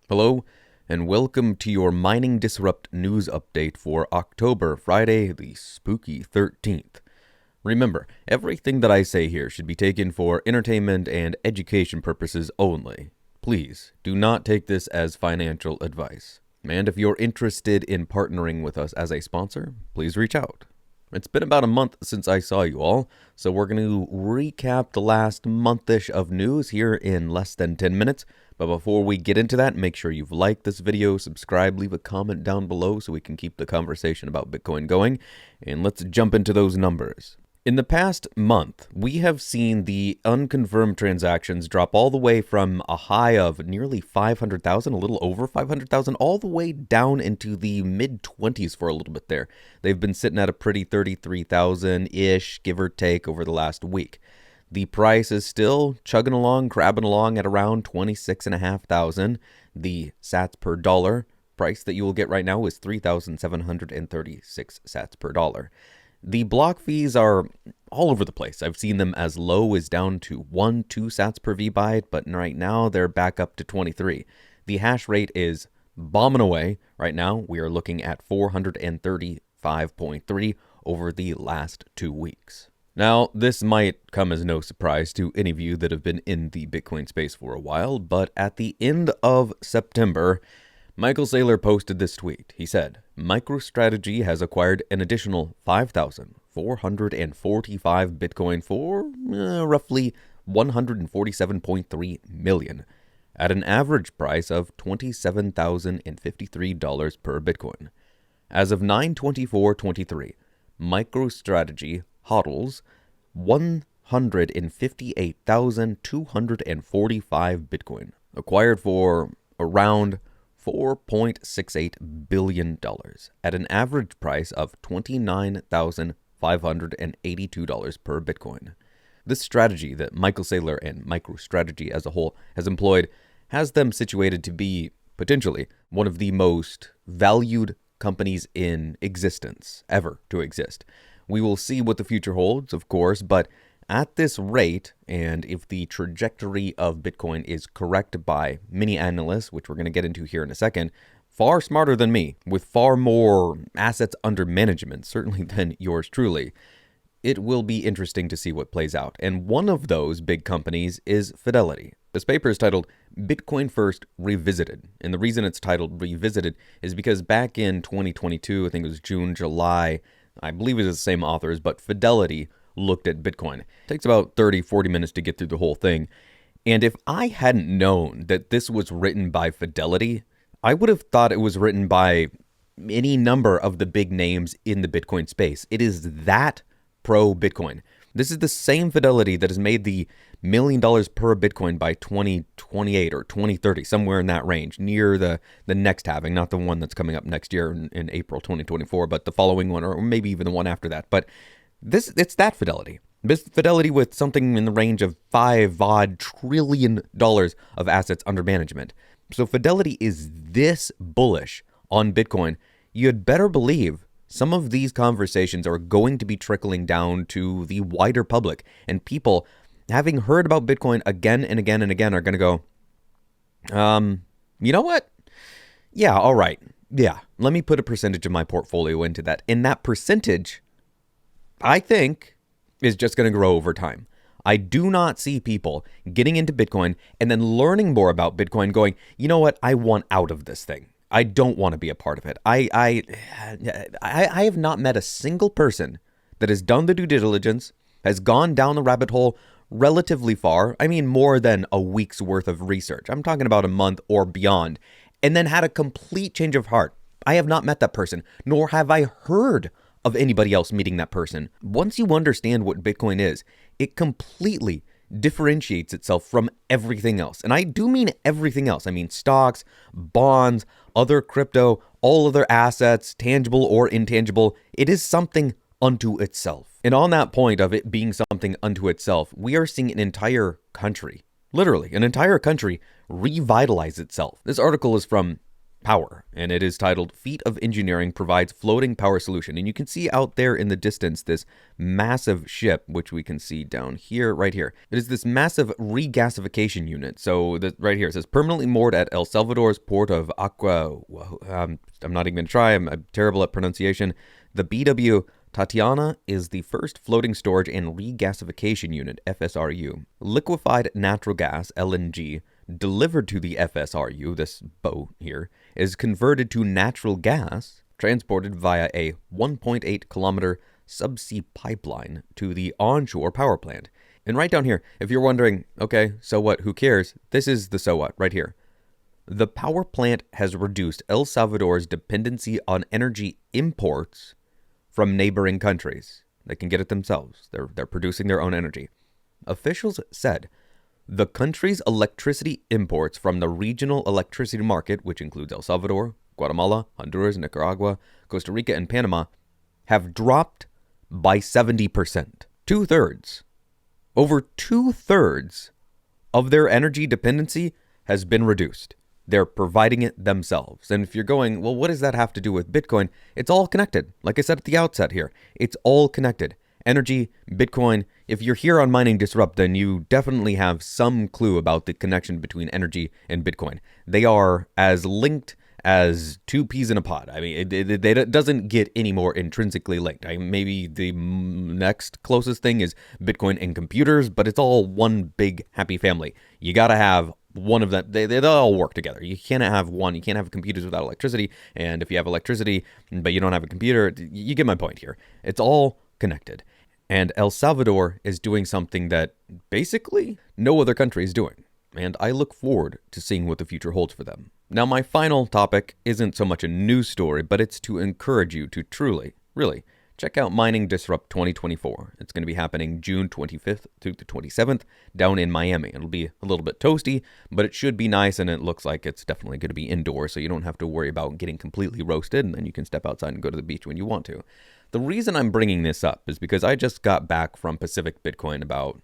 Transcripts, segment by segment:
Hello, and welcome to your Mining Disrupt news update for October, Friday, the spooky 13th. Remember, everything that I say here should be taken for entertainment and education purposes only. Please, do not take this as financial advice. And if you're interested in partnering with us as a sponsor, please reach out. It's been about a month since I saw you all, so we're going to recap the last month-ish of news here in less than 10 minutes. But before we get into that, make sure you've liked this video, subscribe, leave a comment down below so we can keep the conversation about Bitcoin going. And let's jump into those numbers. In the past month, we have seen the unconfirmed transactions drop all the way from a high of nearly 500,000, a little over 500,000, all the way down into the mid-20s for a little bit there. They've been sitting at a pretty 33,000-ish, give or take, over the last week. The price is still chugging along, crabbing along at around 26,500. The sats per dollar price that you will get right now is 3,736 sats per dollar. The block fees are all over the place. I've seen them as low as down to 1-2 sats per VByte, but right now they're back up to 23. The hash rate is bombing away. Right now we are looking at 435.3 over the last 2 weeks. Now, this might come as no surprise to any of you that have been in the Bitcoin space for a while, but at the end of September, Michael Saylor posted this tweet. He said, MicroStrategy has acquired an additional 5,445 Bitcoin for roughly $147.3 million at an average price of $27,053 per Bitcoin. As of 9/24/23, MicroStrategy hodls 158,245 Bitcoin, acquired for around $4.68 billion at an average price of $29,582 per Bitcoin. This strategy that Michael Saylor and MicroStrategy as a whole has employed has them situated to be potentially one of the most valued companies in existence ever to exist. We will see what the future holds, of course, but at this rate, and if the trajectory of Bitcoin is correct by many analysts, which we're going to get into here in a second, far smarter than me, with far more assets under management, certainly than yours truly, it will be interesting to see what plays out. And one of those big companies is Fidelity. This paper is titled Bitcoin First Revisited. And the reason it's titled Revisited is because back in 2022, I think it was June, July, I believe it was the same authors, but Fidelity looked at Bitcoin. It takes about 30-40 minutes to get through the whole thing. And if I hadn't known that this was written by Fidelity, I would have thought it was written by any number of the big names in the Bitcoin space. It is that pro-Bitcoin. This is the same Fidelity that has made the $1 million per Bitcoin by 2028 or 2030, somewhere in that range, near the next halving, not the one that's coming up next year in April 2024, but the following one, or maybe even the one after that. But it's that Fidelity. This Fidelity with something in the range of $5 trillion of assets under management. So Fidelity is this bullish on Bitcoin. You'd better believe some of these conversations are going to be trickling down to the wider public, and people, having heard about Bitcoin again and again and again, are going to go, you know what? Yeah, all right. Yeah, let me put a percentage of my portfolio into that. And that percentage, I think, is just going to grow over time. I do not see people getting into Bitcoin and then learning more about Bitcoin going, you know what? I want out of this thing. I don't want to be a part of it. I have not met a single person that has done the due diligence, has gone down the rabbit hole relatively far. I mean, more than a week's worth of research. I'm talking about a month or beyond, and then had a complete change of heart. I have not met that person, nor have I heard of anybody else meeting that person. Once you understand what Bitcoin is, it completely differentiates itself from everything else. And I do mean everything else. I mean stocks, bonds, other crypto, all other assets, tangible or intangible. It is something unto itself. And on that point of it being something unto itself, we are seeing an entire country, literally an entire country, revitalize itself. This article is from power, and it is titled Feat of Engineering Provides Floating Power Solution. And you can see out there in the distance this massive ship, which we can see down here, right here. It is this massive regasification unit. So right here, it says permanently moored at El Salvador's port of Aqua. I'm not even going to try. I'm terrible at pronunciation. The BW Tatiana is the first floating storage and regasification unit, FSRU. Liquefied natural gas, LNG, delivered to the FSRU, this boat here, is converted to natural gas, transported via a 1.8 kilometer subsea pipeline to the onshore power plant. And right down here, if you're wondering, okay, so what, who cares? This is the so what, right here. The power plant has reduced El Salvador's dependency on energy imports from neighboring countries. They can get it themselves. They're producing their own energy. Officials said the country's electricity imports from the regional electricity market, which includes El Salvador, Guatemala, Honduras, Nicaragua, Costa Rica, and Panama, have dropped by 70%. Two-thirds. Over two-thirds of their energy dependency has been reduced. They're providing it themselves. And if you're going, well, what does that have to do with Bitcoin? It's all connected. Like I said at the outset here, it's all connected. Energy, Bitcoin. If you're here on Mining Disrupt, then you definitely have some clue about the connection between energy and Bitcoin. They are as linked as two peas in a pod. I mean, it doesn't get any more intrinsically linked. Maybe the next closest thing is Bitcoin and computers, but it's all one big happy family. You got to have one of them. They all work together. You can't have one. You can't have computers without electricity. And if you have electricity, but you don't have a computer, you get my point here. It's all connected. And El Salvador is doing something that basically no other country is doing. And I look forward to seeing what the future holds for them. Now, my final topic isn't so much a news story, but it's to encourage you to truly, really, check out Mining Disrupt 2024. It's going to be happening June 25th through the 27th down in Miami. It'll be a little bit toasty, but it should be nice, and it looks like it's definitely going to be indoors, so you don't have to worry about getting completely roasted, and then you can step outside and go to the beach when you want to. The reason I'm bringing this up is because I just got back from Pacific Bitcoin about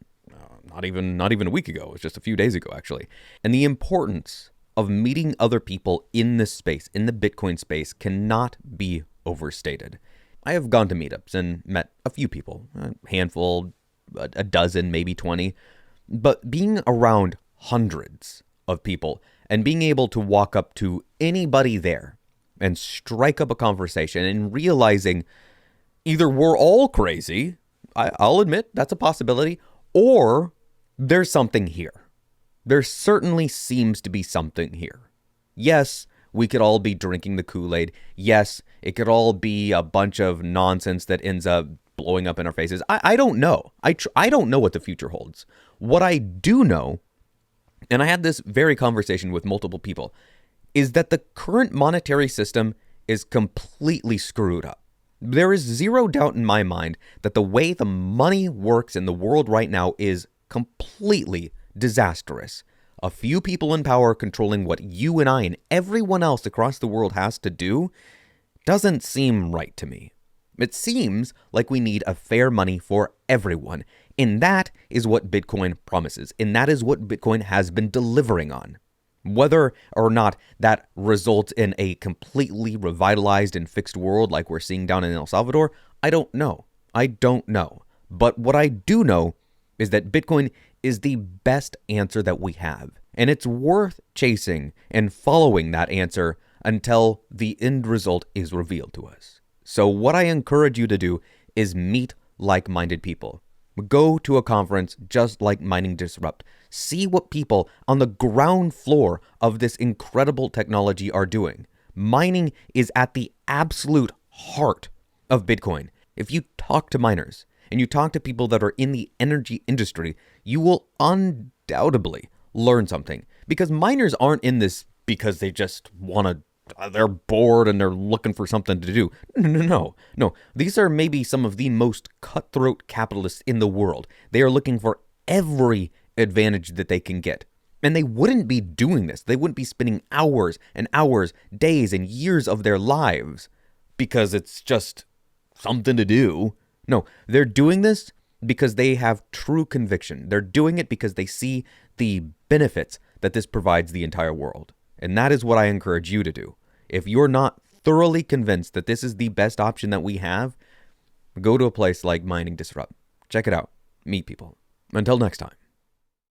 not even a week ago. It was just a few days ago, actually. And the importance of meeting other people in this space, in the Bitcoin space, cannot be overstated. I have gone to meetups and met a few people, a handful, a dozen, maybe 20. But being around hundreds of people and being able to walk up to anybody there and strike up a conversation and realizing either we're all crazy, I'll admit that's a possibility, or there's something here. There certainly seems to be something here. Yes, we could all be drinking the Kool-Aid. Yes, it could all be a bunch of nonsense that ends up blowing up in our faces. I don't know. I don't know what the future holds. What I do know, and I had this very conversation with multiple people, is that the current monetary system is completely screwed up. There is zero doubt in my mind that the way the money works in the world right now is completely disastrous. A few people in power controlling what you and I and everyone else across the world has to do doesn't seem right to me. It seems like we need a fair money for everyone, and that is what Bitcoin promises, and that is what Bitcoin has been delivering on. Whether or not that results in a completely revitalized and fixed world like we're seeing down in El Salvador, I don't know. But what I do know is that Bitcoin is the best answer that we have. And it's worth chasing and following that answer until the end result is revealed to us. So what I encourage you to do is meet like-minded people. Go to a conference just like Mining Disrupt. See what people on the ground floor of this incredible technology are doing. Mining is at the absolute heart of Bitcoin. If you talk to miners and you talk to people that are in the energy industry, you will undoubtedly learn something. Because miners aren't in this because they just want to, they're bored and they're looking for something to do. No. These are maybe some of the most cutthroat capitalists in the world. They are looking for every advantage that they can get. And they wouldn't be doing this. They wouldn't be spending hours and hours, days and years of their lives because it's just something to do. No, they're doing this because they have true conviction. They're doing it because they see the benefits that this provides the entire world. And that is what I encourage you to do. If you're not thoroughly convinced that this is the best option that we have, go to a place like Mining Disrupt. Check it out. Meet people. Until next time.